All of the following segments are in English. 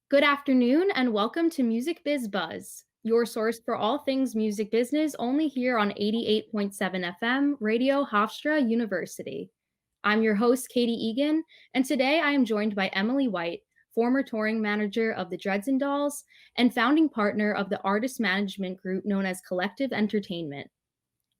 Good afternoon and welcome to Music Biz Buzz, your source for all things music business only here on 88.7 FM Radio Hofstra University. I'm your host, Catie Egan, and today I am joined by Emily White, former touring manager of the Dresden Dolls and founding partner of the artist management group known as Collective Entertainment.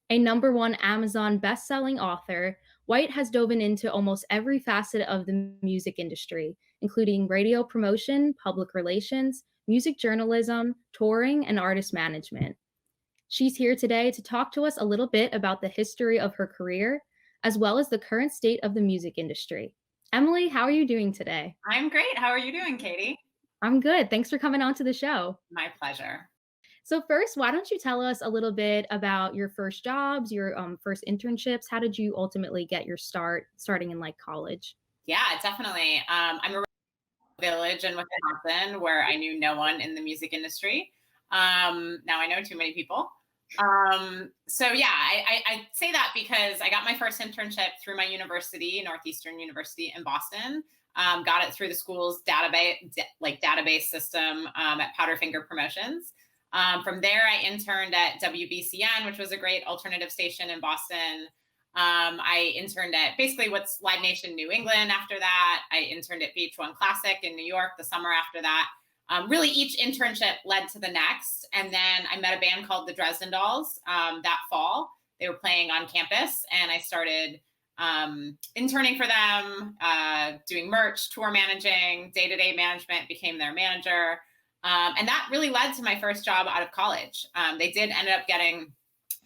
A #1 Amazon best-selling author, White has dove into almost every facet of the music industry, including radio promotion, public relations, music journalism, touring, and artist management. She's here today to talk to us a little bit about the history of her career, as well as the current state of the music industry. Emily, how are you doing today? I'm great. How are you doing, Catie? I'm good. Thanks for coming on to the show. My pleasure. So first, why don't you tell us a little bit about your first jobs, your first internships? How did you ultimately get your starting in college? Yeah, definitely. I'm a village in Wisconsin where I knew no one in the music industry. Now I know too many people. So yeah, I say that because I got my first internship through my university, Northeastern University in Boston. Got it through the school's database system at Powderfinger Promotions. From there, I interned at WBCN, which was a great alternative station in Boston. I interned at basically what's Live Nation New England after that. I interned at VH1 Classic in New York the summer after that. Really, each internship led to the next. And then I met a band called the Dresden Dolls that fall. They were playing on campus, and I started interning for them, doing merch, tour managing, day-to-day management, became their manager. And that really led to my first job out of college. They did end up getting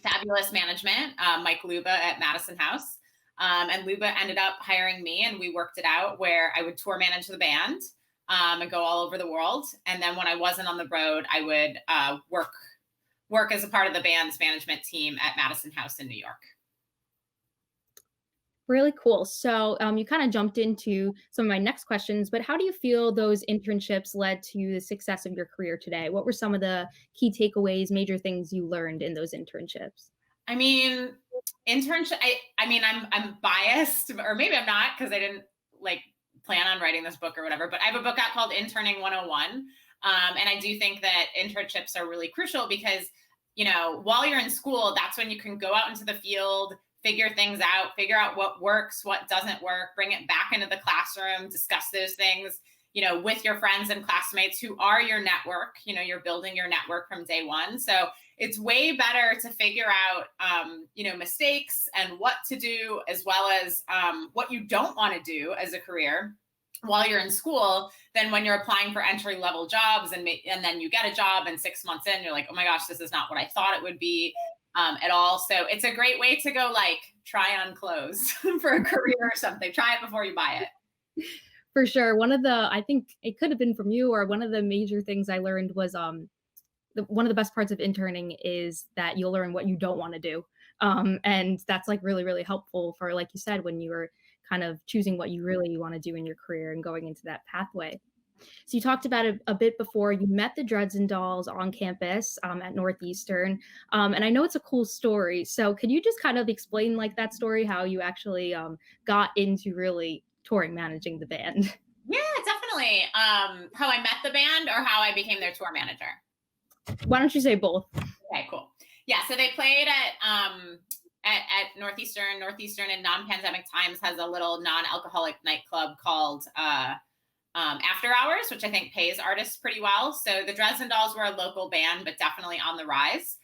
fabulous management, Mike Luba at Madison House. And Luba ended up hiring me, and we worked it out where I would tour manage the band and go all over the world. And then when I wasn't on the road, I would work as a part of the band's management team at Madison House in New York. Really cool. So you kind of jumped into some of my next questions, but how do you feel those internships led to the success of your career today? What were some of the key takeaways, major things you learned in those internships? I mean, internship. I'm biased, or maybe I'm not, because I didn't plan on writing this book or whatever. But I have a book out called Interning 101, and I do think that internships are really crucial because while you're in school, that's when you can go out into the field, figure things out, figure out what works, what doesn't work, bring it back into the classroom, discuss those things, with your friends and classmates who are your network. You're building your network from day one. So it's way better to figure out, mistakes and what to do, as well as what you don't want to do as a career while you're in school, than when you're applying for entry-level jobs and then you get a job and 6 months in, you're like, oh my gosh, this is not what I thought it would be. At all. So it's a great way to go try on clothes for a career or something. Try it before you buy it. For sure. I think it could have been from you, or one of the major things I learned was one of the best parts of interning is that you'll learn what you don't want to do. And that's really, really helpful for, like you said, when you were kind of choosing what you really want to do in your career and going into that pathway. So you talked about it a bit before. You met the Dresden Dolls on campus at Northeastern. And I know it's a cool story. So could you just kind of explain that story, how you actually got into really touring managing the band? Yeah, definitely. How I met the band or how I became their tour manager? Why don't you say both? Okay, cool. Yeah, so they played at Northeastern. Northeastern in non-pandemic times has a little non-alcoholic nightclub called After Hours, which I think pays artists pretty well. So the Dresden Dolls were a local band, but definitely on the rise.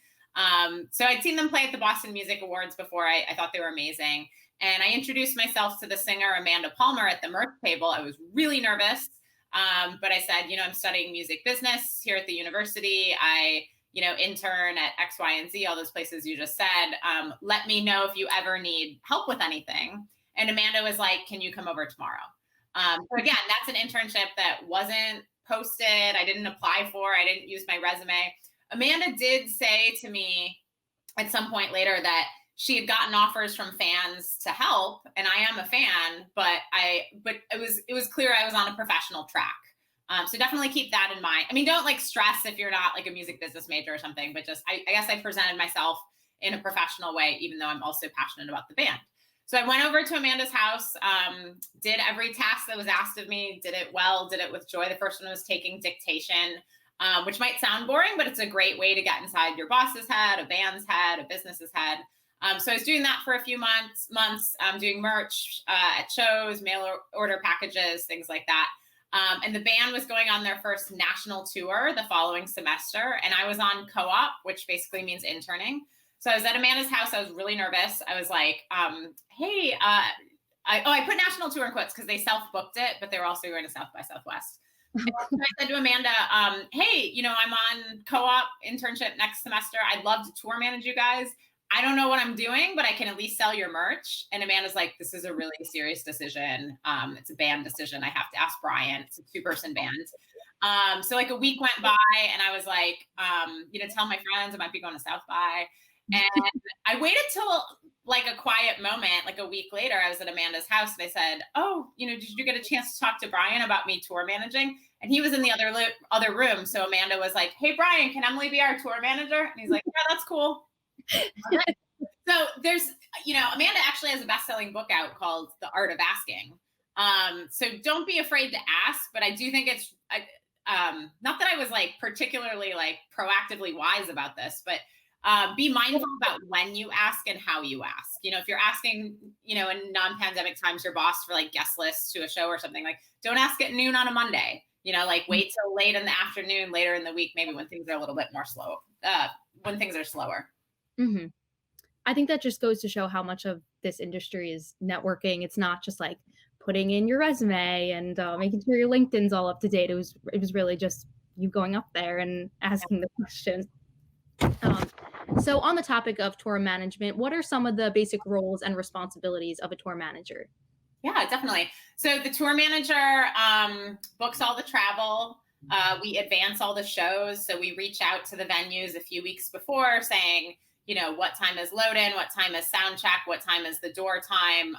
So I'd seen them play at the Boston Music Awards before. I thought they were amazing. And I introduced myself to the singer, Amanda Palmer, at the merch table. I was really nervous. But I said, I'm studying music business here at the university. I, intern at X, Y, and Z, all those places you just said. Let me know if you ever need help with anything. And Amanda was like, can you come over tomorrow? So again, that's an internship that wasn't posted. I didn't apply for. I didn't use my resume. Amanda did say to me at some point later that she had gotten offers from fans to help, and I am a fan, but it was clear I was on a professional track. So definitely keep that in mind. I mean, don't stress if you're not a music business major or something, but just I guess I presented myself in a professional way, even though I'm also passionate about the band. So I went over to Amanda's house, did every task that was asked of me, did it well, did it with joy. The first one was taking dictation, which might sound boring, but it's a great way to get inside your boss's head, a band's head, a business's head. So I was doing that for a few months, doing merch at shows, mail order packages, things like that. And the band was going on their first national tour the following semester. And I was on co-op, which basically means interning. So I was at Amanda's house. I was really nervous. I was like, hey, I put national tour in quotes because they self-booked it, but they were also going to South by Southwest. And so I said to Amanda, hey, I'm on co-op internship next semester. I'd love to tour manage you guys. I don't know what I'm doing, but I can at least sell your merch. And Amanda's like, this is a really serious decision. It's a band decision. I have to ask Brian. It's a 2-person band. So like a week went by and I was like, tell my friends I might be going to South by. And I waited till like a quiet moment, like a week later, I was at Amanda's house and I said, oh, did you get a chance to talk to Brian about me tour managing? And he was in the other room. So Amanda was like, hey, Brian, can Emily be our tour manager? And he's like, yeah, that's cool. So there's, Amanda actually has a best-selling book out called The Art of Asking. So don't be afraid to ask, but I do think it's, not that I was like particularly like proactively wise about this, but be mindful about when you ask and how you ask. If you're asking, in non-pandemic times, your boss for like guest lists to a show or something, like don't ask at noon on a Monday, like wait till late in the afternoon, later in the week, maybe when things are a little bit more slow, when things are slower. Mm-hmm. I think that just goes to show how much of this industry is networking. It's not just like putting in your resume and making sure your LinkedIn's all up to date. It was really just you going up there and asking the questions. So on the topic of tour management, what are some of the basic roles and responsibilities of a tour manager? Yeah, definitely. So the tour manager books all the travel. We advance all the shows. So we reach out to the venues a few weeks before saying, what time is load in, what time is sound check, what time is the door time,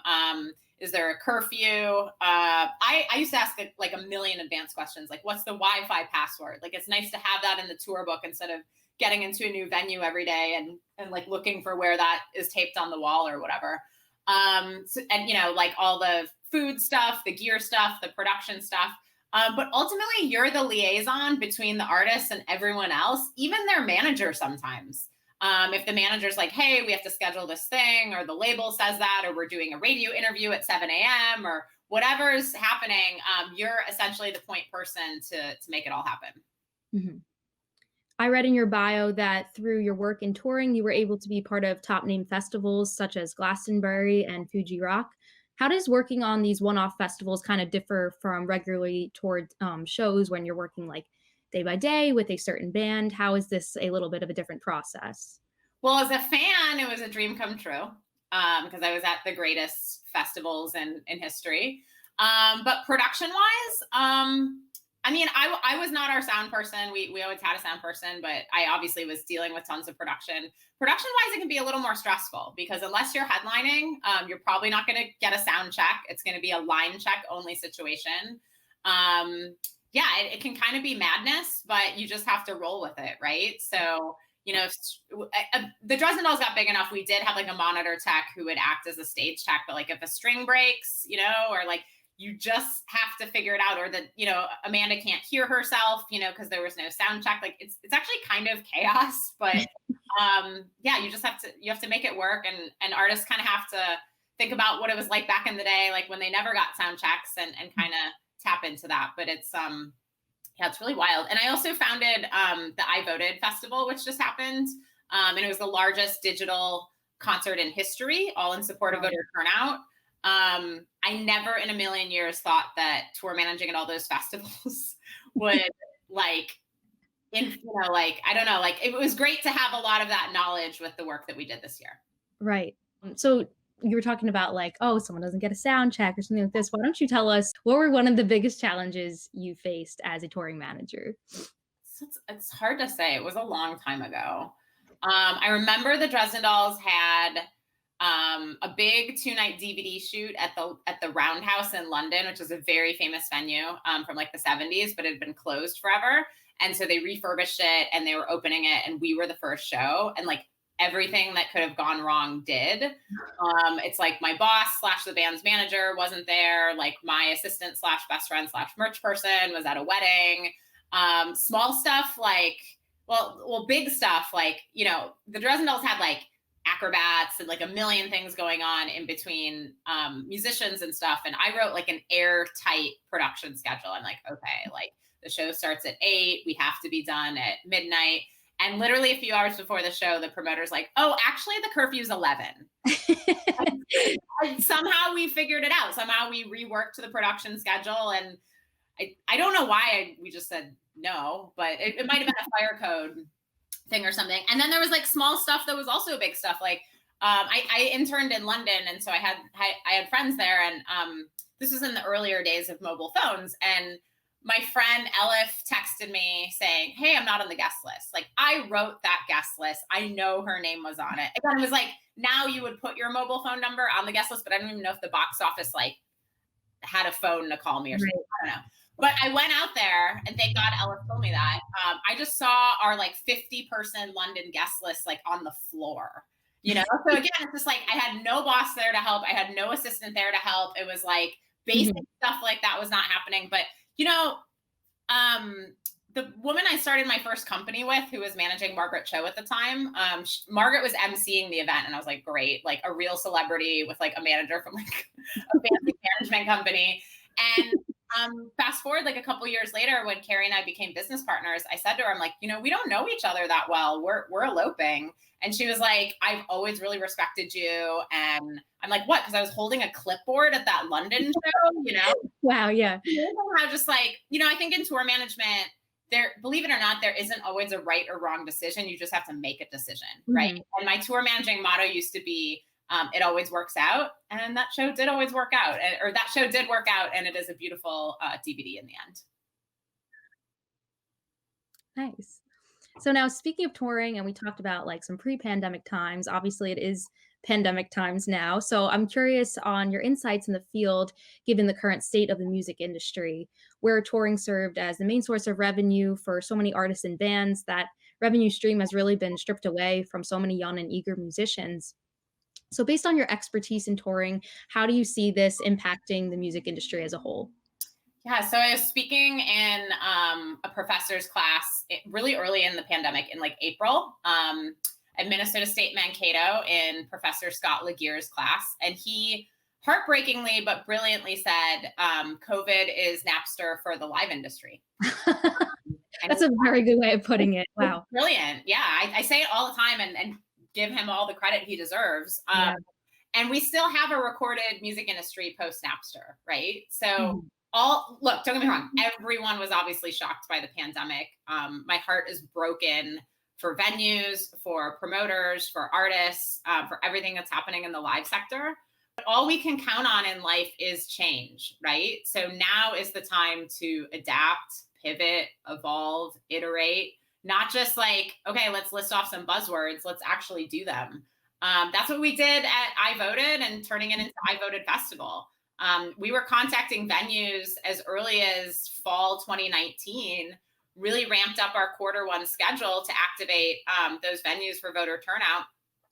is there a curfew? I used to ask like a million advanced questions, like what's the Wi-Fi password? Like it's nice to have that in the tour book instead of getting into a new venue every day and like looking for where that is taped on the wall or whatever. Like all the food stuff, the gear stuff, the production stuff. But ultimately you're the liaison between the artists and everyone else, even their manager sometimes. If the manager's like, hey, we have to schedule this thing, or the label says that, or we're doing a radio interview at 7 a.m. or whatever's happening, you're essentially the point person to make it all happen. Mm-hmm. I read in your bio that through your work in touring, you were able to be part of top name festivals such as Glastonbury and Fuji Rock. How does working on these one-off festivals kind of differ from regularly toured shows when you're working like day by day with a certain band? How is this a little bit of a different process? Well, as a fan, it was a dream come true because I was at the greatest festivals in history. But production-wise, I was not our sound person. We always had a sound person, but I obviously was dealing with tons of production. Production-wise, it can be a little more stressful because unless you're headlining, you're probably not going to get a sound check. It's going to be a line check only situation. It can kind of be madness, but you just have to roll with it, right? So, if the Dresden Dolls got big enough, we did have like a monitor tech who would act as a stage tech, but like if a string breaks, or like you just have to figure it out, or that, Amanda can't hear herself, because there was no sound check. Like it's actually kind of chaos, but you have to make it work. And artists kind of have to think about what it was like back in the day, like when they never got sound checks and kind of tap into that. But it's, it's really wild. And I also founded the I Voted Festival, which just happened. And it was the largest digital concert in history, all in support of voter turnout. I never in a million years thought that tour managing at all those festivals would I don't know, like it was great to have a lot of that knowledge with the work that we did this year. Right. So you were talking about like, oh, someone doesn't get a sound check or something like this. Why don't you tell us what were one of the biggest challenges you faced as a touring manager? It's hard to say. It was a long time ago. I remember the Dresden Dolls had a big 2-night DVD shoot at the Roundhouse in London, which is a very famous venue from like the 70s, but it had been closed forever. And so they refurbished it and they were opening it and we were the first show. And like everything that could have gone wrong did. It's like my boss / the band's manager wasn't there. Like my assistant / best friend / merch person was at a wedding. Small stuff like, big stuff like, the Dresden Dolls had like acrobats and like a million things going on in between musicians and stuff. And I wrote like an airtight production schedule. I'm like, okay, like the show starts at 8, we have to be done at midnight. And literally a few hours before the show, the promoter's like, oh, actually the curfew's 11. And somehow we figured it out. Somehow we reworked the production schedule. And I don't know why we just said no, but it might have been a fire code thing or something. And then there was like small stuff that was also big stuff. Like I interned in London, and so I had friends there, and this was in the earlier days of mobile phones. And my friend Elif texted me saying, hey, I'm not on the guest list. Like I wrote that guest list. I know her name was on it. And it was like, now you would put your mobile phone number on the guest list, but I don't even know if the box office like had a phone to call me or something. I don't know. But I went out there, and thank God Elif told me that. I just saw our like 50-person London guest list like on the floor, So again, it's just like I had no boss there to help. I had no assistant there to help. It was like basic stuff like that was not happening. But the woman I started my first company with, who was managing Margaret Cho at the time, Margaret was emceeing the event, and I was like, great, like a real celebrity with like a manager from like a fancy management company. And fast forward like a couple years later, when Carrie and I became business partners, I said to her, I'm like, we don't know each other that well. We're eloping. And she was like, I've always really respected you. And I'm like, what? Because I was holding a clipboard at that London show, Wow, yeah. How just like, I think in tour management, there, believe it or not, there isn't always a right or wrong decision. You just have to make a decision, right? And my tour managing motto used to be, it always works out. And that show did always work out, or that show did work out. And it is a beautiful DVD in the end. Nice. So now, speaking of touring, and we talked about like some pre-pandemic times, obviously it is pandemic times now. So I'm curious on your insights in the field, given the current state of the music industry, where touring served as the main source of revenue for so many artists and bands. That revenue stream has really been stripped away from so many young and eager musicians. So based on your expertise in touring, how do you see this impacting the music industry as a whole? Yeah, so I was speaking in a professor's class really early in the pandemic in like April at Minnesota State Mankato in Professor Scott Laguerre's class. And he heartbreakingly but brilliantly said, COVID is Napster for the live industry. That's a very good way of putting it. Wow. Brilliant. Yeah, I say it all the time and give him all the credit he deserves. And we still have a recorded music industry post Napster, right? So look, don't get me wrong, everyone was obviously shocked by the pandemic. My heart is broken for venues, for promoters, for artists, for everything that's happening in the live sector. But all we can count on in life is change, right? So now is the time to adapt, pivot, evolve, iterate, not just like, okay, let's list off some buzzwords, let's actually do them. That's what we did at I Voted and turning it into I Voted Festival. We were contacting venues as early as fall 2019, really ramped up our Q1 schedule to activate those venues for voter turnout.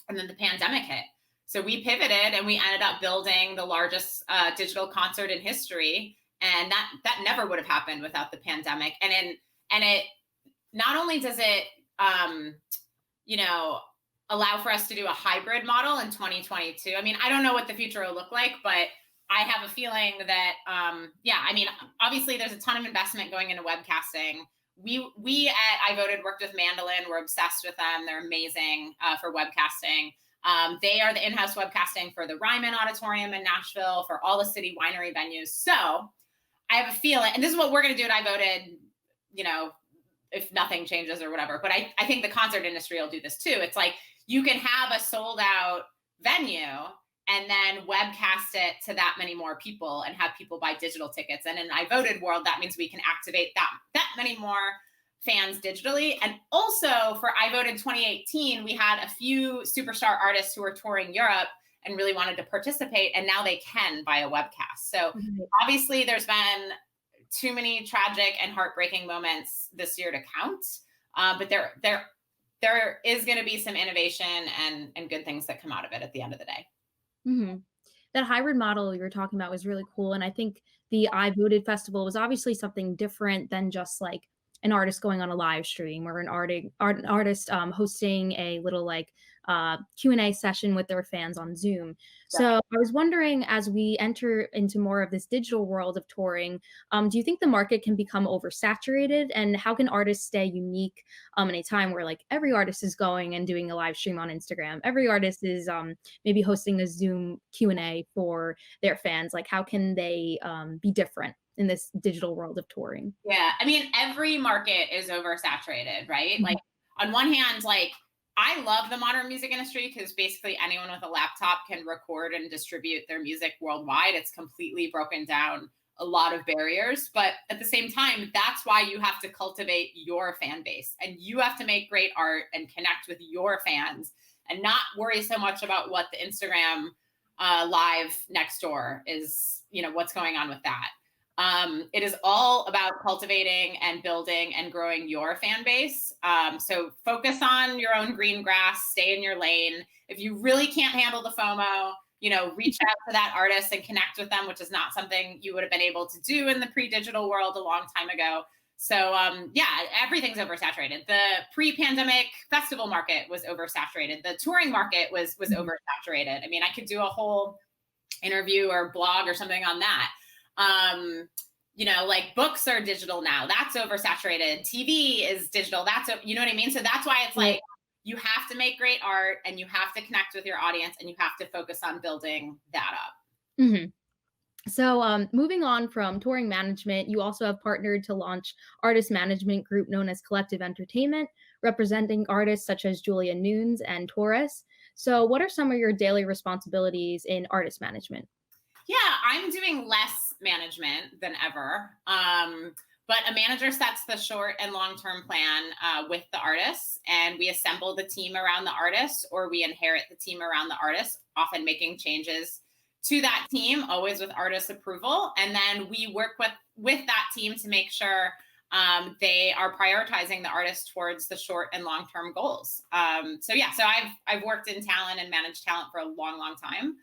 And then the pandemic hit. So we pivoted and we ended up building the largest digital concert in history. And that never would have happened without the pandemic. And it not only does it, allow for us to do a hybrid model in 2022. I mean, I don't know what the future will look like, but I have a feeling that, obviously there's a ton of investment going into webcasting. We at I Voted worked with Mandolin. We're obsessed with them. They're amazing for webcasting. They are the in-house webcasting for the Ryman Auditorium in Nashville, for all the city winery venues. So I have a feeling, and this is what we're going to do at I Voted, if nothing changes or whatever. But I think the concert industry will do this too. It's like you can have a sold out venue and then webcast it to that many more people and have people buy digital tickets. And in I Voted world, that means we can activate that many more fans digitally. And also for I Voted 2018, we had a few superstar artists who were touring Europe and really wanted to participate, and now they can via webcast. So obviously there's been too many tragic and heartbreaking moments this year to count, but there there is going to be some innovation and good things that come out of it at the end of the day. Mm-hmm. That hybrid model you were talking about was really cool. And I think the I Voted Festival was obviously something different than just like an artist going on a live stream or an artist hosting a little like Q&A session with their fans on Zoom. So I was wondering, as we enter into more of this digital world of touring, do you think the market can become oversaturated? And how can artists stay unique in a time where like every artist is going and doing a live stream on Instagram? Every artist is maybe hosting a Zoom Q&A for their fans. Like, how can they be different in this digital world of touring? Yeah, I mean, every market is oversaturated, right? Like, on one hand, like, I love the modern music industry because basically anyone with a laptop can record and distribute their music worldwide. It's completely broken down a lot of barriers. But at the same time, that's why you have to cultivate your fan base, and you have to make great art and connect with your fans and not worry so much about what the Instagram live next door is, what's going on with that. It is all about cultivating and building and growing your fan base. So focus on your own green grass, stay in your lane. If you really can't handle the FOMO, reach out to that artist and connect with them, which is not something you would have been able to do in the pre-digital world a long time ago. So yeah, everything's oversaturated. The pre-pandemic festival market was oversaturated. The touring market was oversaturated. I mean, I could do a whole interview or blog or something on that. Like books are digital now. That's oversaturated. TV is digital. You know what I mean? So that's why it's like, you have to make great art and you have to connect with your audience and you have to focus on building that up. Mm-hmm. So moving on from touring management, you also have partnered to launch artist management group known as Collective Entertainment, representing artists such as Julia Nunes and Torres. So what are some of your daily responsibilities in artist management? Yeah, I'm doing less management than ever. But a manager sets the short and long-term plan with the artists, and we assemble the team around the artist, or we inherit the team around the artist, often making changes to that team, always with artist approval. And then we work with that team to make sure they are prioritizing the artist towards the short and long-term goals. So I've worked in talent and managed talent for a long, long time.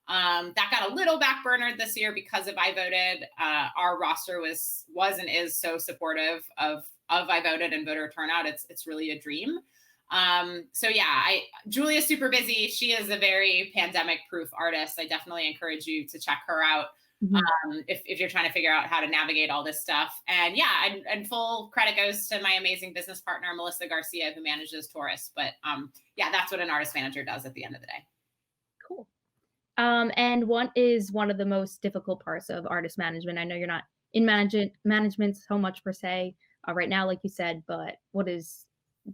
That got a little backburnered this year because of I Voted. Our roster was and is so supportive of I Voted and voter turnout. It's really a dream. Julia's super busy. She is a very pandemic-proof artist. I definitely encourage you to check her out if you're trying to figure out how to navigate all this stuff. And and full credit goes to my amazing business partner, Melissa Garcia, who manages Taurus. But that's what an artist manager does at the end of the day. Cool. And what is one of the most difficult parts of artist management? I know you're not in management so much per se right now, like you said, but what is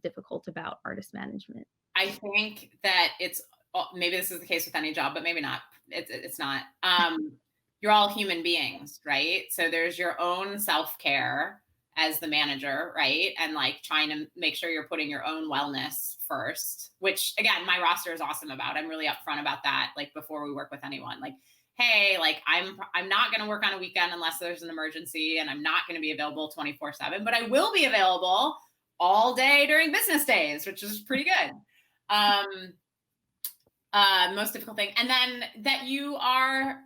difficult about artist management? I think that maybe this is the case with any job, but maybe not. It's not. You're all human beings, right? So there's your own self-care as the manager, right? And like trying to make sure you're putting your own wellness first, which again, my roster is awesome about. I'm really upfront about that. Like before we work with anyone, like, hey, like I'm not going to work on a weekend unless there's an emergency, and I'm not going to be available 24/7, but I will be available all day during business days, which is pretty good. Most difficult thing. And then that you are,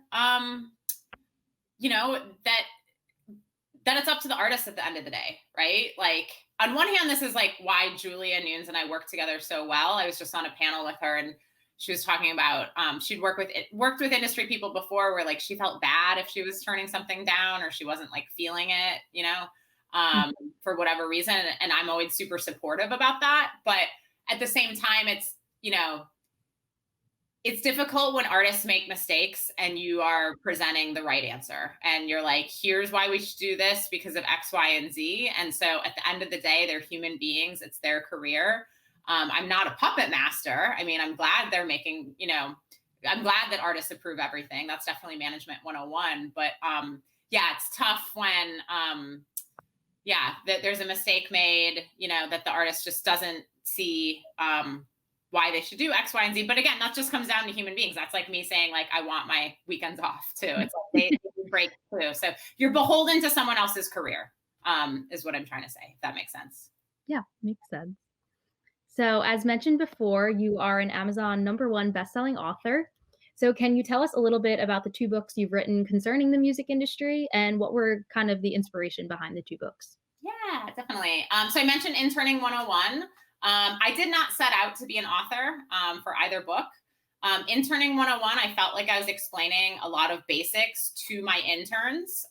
that it's up to the artist at the end of the day, right? Like on one hand, this is like why Julia Nunes and I work together so well. I was just on a panel with her, and she was talking about she'd worked with industry people before, where like she felt bad if she was turning something down or she wasn't like feeling it, for whatever reason. And I'm always super supportive about that. But at the same time, it's difficult when artists make mistakes and you are presenting the right answer. And you're like, here's why we should do this because of X, Y, and Z. And so at the end of the day, they're human beings. It's their career. I'm not a puppet master. I mean, I'm glad they're making, I'm glad that artists approve everything. That's definitely management 101. But it's tough when, that there's a mistake made, that the artist just doesn't see why they should do X, Y, and Z. But again, that just comes down to human beings. That's like me saying, like, I want my weekends off too. It's like they break too. So you're beholden to someone else's career, is what I'm trying to say, if that makes sense. Yeah, makes sense. So, as mentioned before, you are an Amazon #1 bestselling author. So, can you tell us a little bit about the two books you've written concerning the music industry and what were kind of the inspiration behind the two books? Yeah, definitely. So I mentioned Interning 101. I did not set out to be an author for either book. Interning 101, I felt like I was explaining a lot of basics to my interns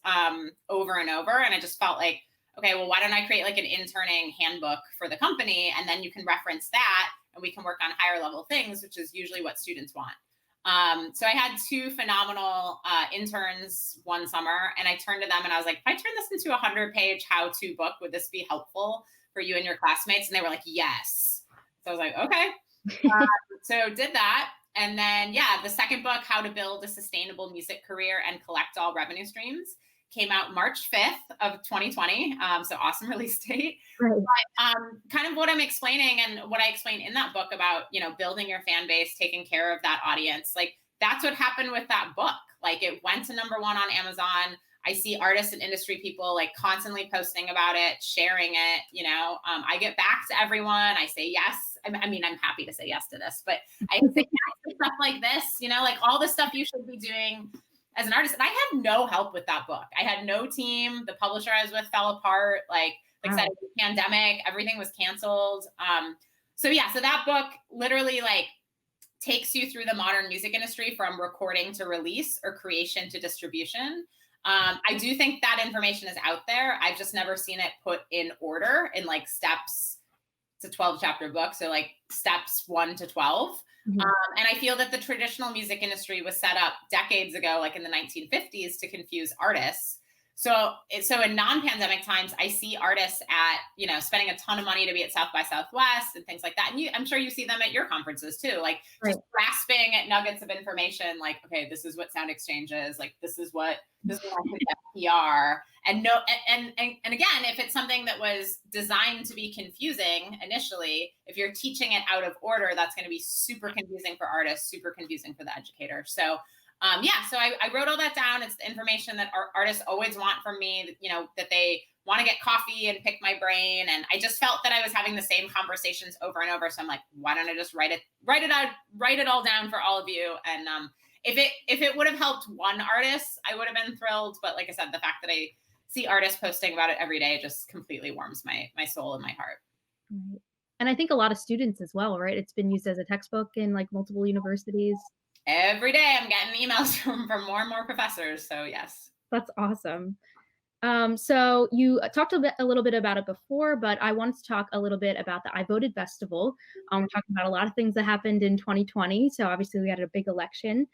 over and over. And I just felt like, okay, well, why don't I create like an interning handbook for the company? And then you can reference that and we can work on higher level things, which is usually what students want. So I had two phenomenal interns one summer, and I turned to them and I was like, if I turn this into a 100-page how-to book, would this be helpful for you and your classmates? And they were like, yes. So I was like, okay. So did that. And then, yeah, the second book, How to Build a Sustainable Music Career and Collect All Revenue Streams, came out March 5th of 2020. So awesome release date. Right. But kind of what I'm explaining and what I explain in that book about, building your fan base, taking care of that audience, like that's what happened with that book. Like it went to #1 on Amazon. I see artists and industry people like constantly posting about it, sharing it. I get back to everyone. I say yes. I mean, I'm happy to say yes to this, but I say yes to stuff like this, like all the stuff you should be doing as an artist. And I had no help with that book. I had no team. The publisher I was with fell apart. Like I said, it was a pandemic, everything was canceled. So that book literally like takes you through the modern music industry from recording to release or creation to distribution. I do think that information is out there. I've just never seen it put in order in like steps. It's a 12-chapter book. So like steps 1 to 12. Mm-hmm. And I feel that the traditional music industry was set up decades ago, like in the 1950s, to confuse artists. So in non-pandemic times, I see artists at, spending a ton of money to be at South by Southwest and things like that. And I'm sure you see them at your conferences too, like just grasping at nuggets of information. Like, okay, this is what Sound Exchange is. Like, this is what I can get PR. And again, if it's something that was designed to be confusing initially, if you're teaching it out of order, that's going to be super confusing for artists, super confusing for the educator. So so I wrote all that down. It's the information that artists always want from me, that they want to get coffee and pick my brain. And I just felt that I was having the same conversations over and over. So I'm like, why don't I just write it all down for all of you? And if it would have helped one artist, I would have been thrilled. But like I said, the fact that I see artists posting about it every day just completely warms my soul and my heart. Right. And I think a lot of students as well, right? It's been used as a textbook in like multiple universities. Every day I'm getting emails from more and more professors. So yes. That's awesome. So you talked a little bit about it before, but I wanted to talk a little bit about the I Voted Festival. We're talking about a lot of things that happened in 2020. So obviously we had a big election.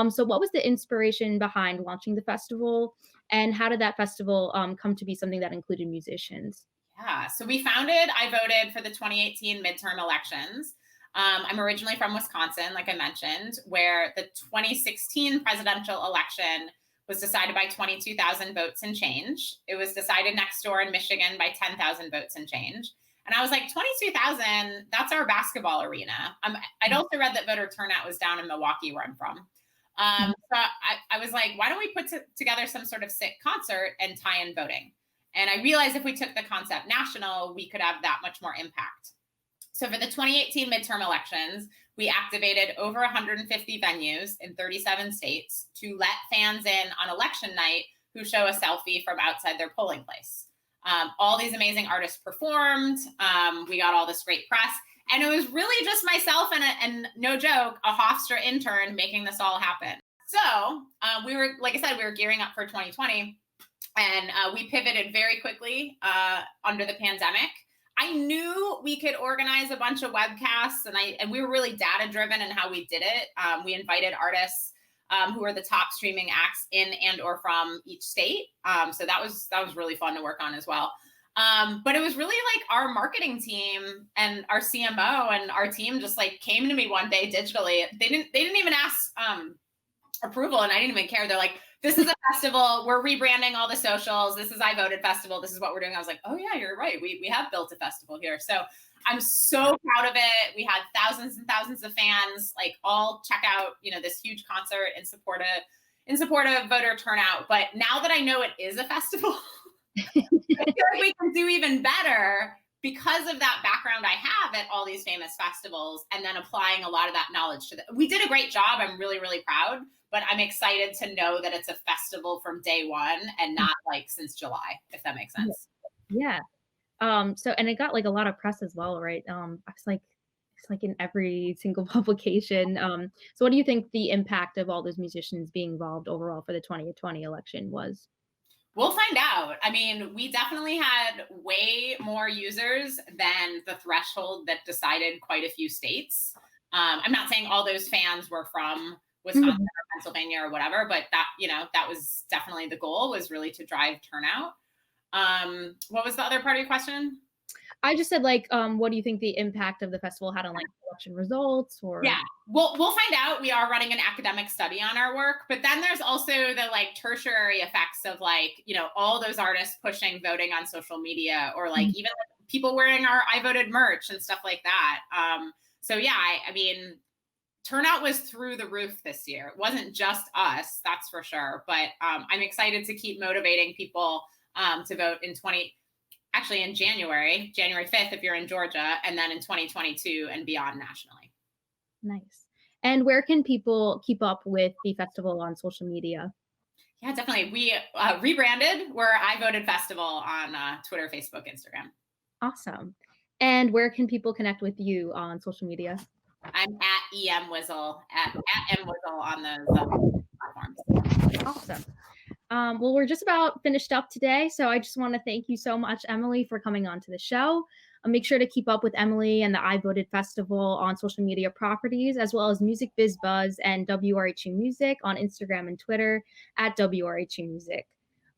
So what was the inspiration behind launching the festival, and how did that festival come to be something that included musicians? Yeah, so we founded I Voted for the 2018 midterm elections. I'm originally from Wisconsin, like I mentioned, where the 2016 presidential election was decided by 22,000 votes and change. It was decided next door in Michigan by 10,000 votes and change. And I was like, 22,000, that's our basketball arena. I'd also read that voter turnout was down in Milwaukee, where I'm from. So I was like, why don't we put together some sort of sick concert and tie in voting? And I realized if we took the concept national, we could have that much more impact. So for the 2018 midterm elections, we activated over 150 venues in 37 states to let fans in on election night who show a selfie from outside their polling place. All these amazing artists performed. We got all this great press. And it was really just myself and no joke, a Hofstra intern making this all happen. So we were, like I said, we were gearing up for 2020. And we pivoted very quickly under the pandemic. I knew we could organize a bunch of webcasts, and we were really data driven in how we did it. We invited artists who were the top streaming acts in and or from each state. So that was really fun to work on as well. But it was really like our marketing team and our CMO and our team just like came to me one day digitally. They didn't even ask approval, and I didn't even care. They're like, this is a festival. We're rebranding all the socials. This is I Voted Festival. This is what we're doing. I was like, oh yeah, you're right. We have built a festival here. So I'm so proud of it. We had thousands and thousands of fans, like all check out, this huge concert in support of voter turnout. But now that I know it is a festival, I feel like we can do even better because of that background I have at all these famous festivals, and then applying a lot of that knowledge to we did a great job. I'm really, really proud, but I'm excited to know that it's a festival from day one and not like since July, if that makes sense. Yeah. So, and it got like a lot of press as well, right? I was like, it's like in every single publication. So what do you think the impact of all those musicians being involved overall for the 2020 election was? We'll find out. I mean, we definitely had way more users than the threshold that decided quite a few states. I'm not saying all those fans were from Wisconsin or Pennsylvania or whatever, but that, that was definitely the goal, was really to drive turnout. What was the other part of your question? I just said, like, what do you think the impact of the festival had on like election results? Or yeah, we'll find out. We are running an academic study on our work, but then there's also the like tertiary effects of like, all those artists pushing voting on social media, or like even people wearing our I Voted merch and stuff like that. So yeah, I mean, turnout was through the roof this year. It wasn't just us, that's for sure. But I'm excited to keep motivating people to vote in January 5th, if you're in Georgia, and then in 2022 and beyond nationally. Nice. And where can people keep up with the festival on social media? Yeah, definitely. We rebranded. We're I Voted Festival on Twitter, Facebook, Instagram. Awesome. And where can people connect with you on social media? I'm at EMWhizzle, at MWhizzle on those platforms. Awesome. Well, we're just about finished up today, so I just want to thank you so much, Emily, for coming on to the show. Make sure to keep up with Emily and the I Voted Festival on social media properties, as well as Music Biz Buzz and WRHU Music on Instagram and Twitter at WRHU Music.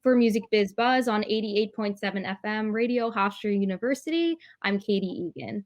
For Music Biz Buzz on 88.7 FM Radio Hofstra University, I'm Catie Egan.